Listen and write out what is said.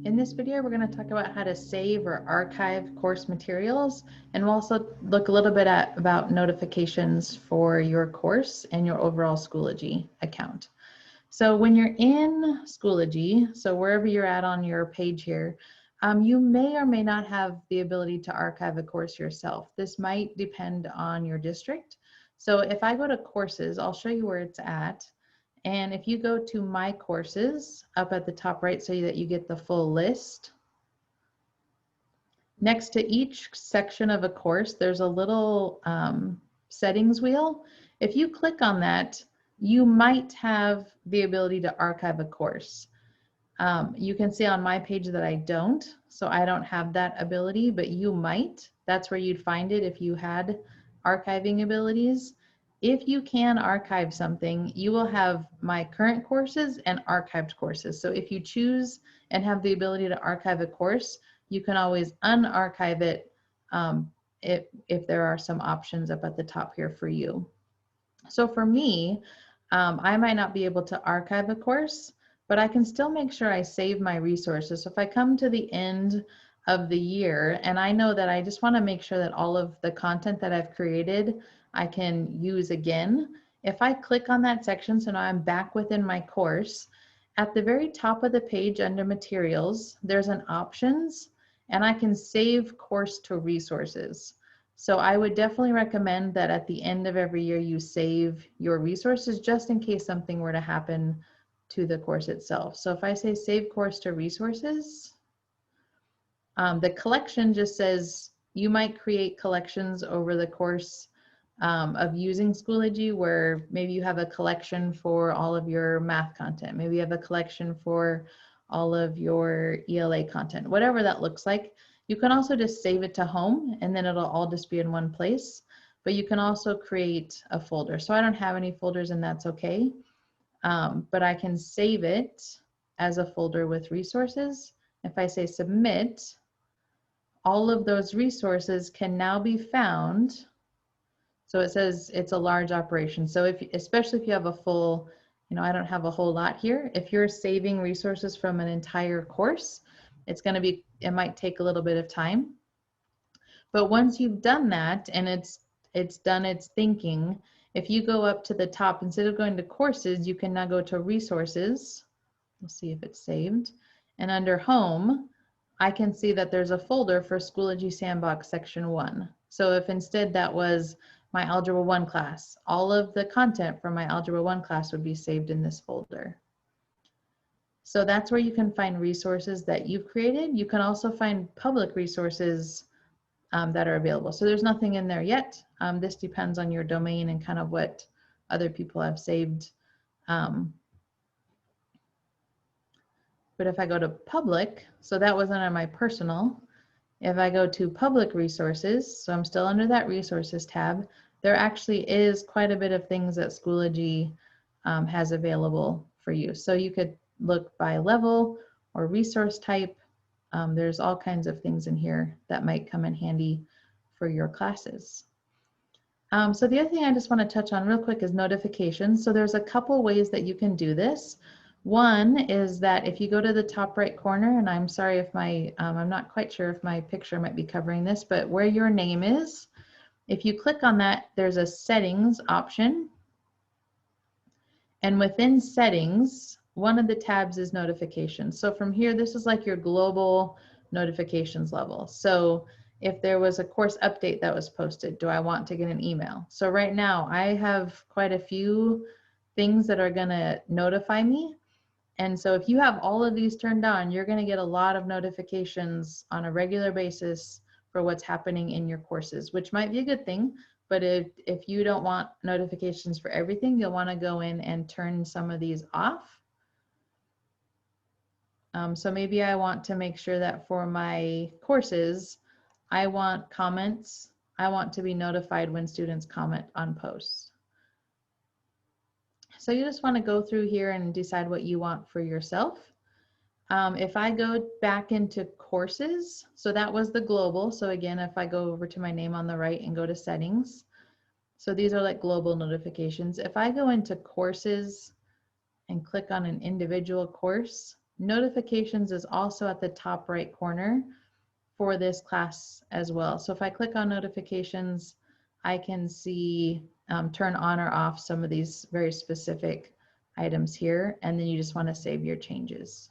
In this video, we're going to talk about how to save or archive course materials, and we'll also look a little bit at about notifications for your course and your overall Schoology account. So when you're in Schoology, so wherever you're at on your page here, you may or may not have the ability to archive a course yourself. This might depend on your district. So if I go to courses, I'll show you where it's at. And if you go to My Courses up at the top right so that you get the full list, next to each section of a course, there's a little settings wheel. If you click on that, you might have the ability to archive a course. You can see on my page that I don't, so I don't have that ability, but you might. That's where you'd find it if you had archiving abilities. If you can archive something, you will have my current courses and archived courses. So if you choose and have the ability to archive a course, you can always unarchive it if there are some options up at the top here for you. So for me, I might not be able to archive a course, but I can still make sure I save my resources. So if I come to the end of the year and I know that I just want to make sure that all of the content that I've created I can use again, if I click on that section, so now I'm back within my course, at the very top of the page under materials, there's an options, and I can save course to resources. So I would definitely recommend that at the end of every year you save your resources just in case something were to happen to the course itself. So if I say save course to resources, the collection just says you might create collections over the course of using Schoology, where maybe you have a collection for all of your math content. Maybe you have a collection for all of your ELA content, whatever that looks like. You can also just save it to home and then it'll all just be in one place, but you can also create a folder. So I don't have any folders and that's okay, but I can save it as a folder with resources. If I say submit, all of those resources can now be found. So it says it's a large operation. So especially if you have a full, I don't have a whole lot here. If you're saving resources from an entire course, it might take a little bit of time. But once you've done that and it's done its thinking, if you go up to the top, instead of going to courses, you can now go to resources. We'll see if it's saved. And under home, I can see that there's a folder for Schoology Sandbox Section 1. So if instead that was my Algebra 1 class, all of the content from my Algebra 1 class would be saved in this folder. So that's where you can find resources that you've created. You can also find public resources that are available. So there's nothing in there yet. This depends on your domain and kind of what other people have saved. But if I go to public, so that was under my personal. If I go to public resources, so I'm still under that resources tab, there actually is quite a bit of things that Schoology has available for you. So you could look by level or resource type. There's all kinds of things in here that might come in handy for your classes. So the other thing I just want to touch on real quick is notifications. So there's a couple ways that you can do this. One is that if you go to the top right corner, and I'm sorry if I'm not quite sure if my picture might be covering this, but where your name is, if you click on that, there's a settings option. And within settings, one of the tabs is notifications. So from here, this is like your global notifications level. So if there was a course update that was posted, do I want to get an email? So right now I have quite a few things that are gonna notify me. And so if you have all of these turned on, you're going to get a lot of notifications on a regular basis for what's happening in your courses, which might be a good thing. But if you don't want notifications for everything, you'll want to go in and turn some of these off. So maybe I want to make sure that for my courses, I want comments. I want to be notified when students comment on posts. So you just want to go through here and decide what you want for yourself. If I go back into courses, so that was the global. So again, if I go over to my name on the right and go to settings, so these are like global notifications. If I go into courses and click on an individual course, Notifications is also at the top right corner for this class as well. So if I click on notifications, I can see turn on or off some of these very specific items here, and then you just want to save your changes.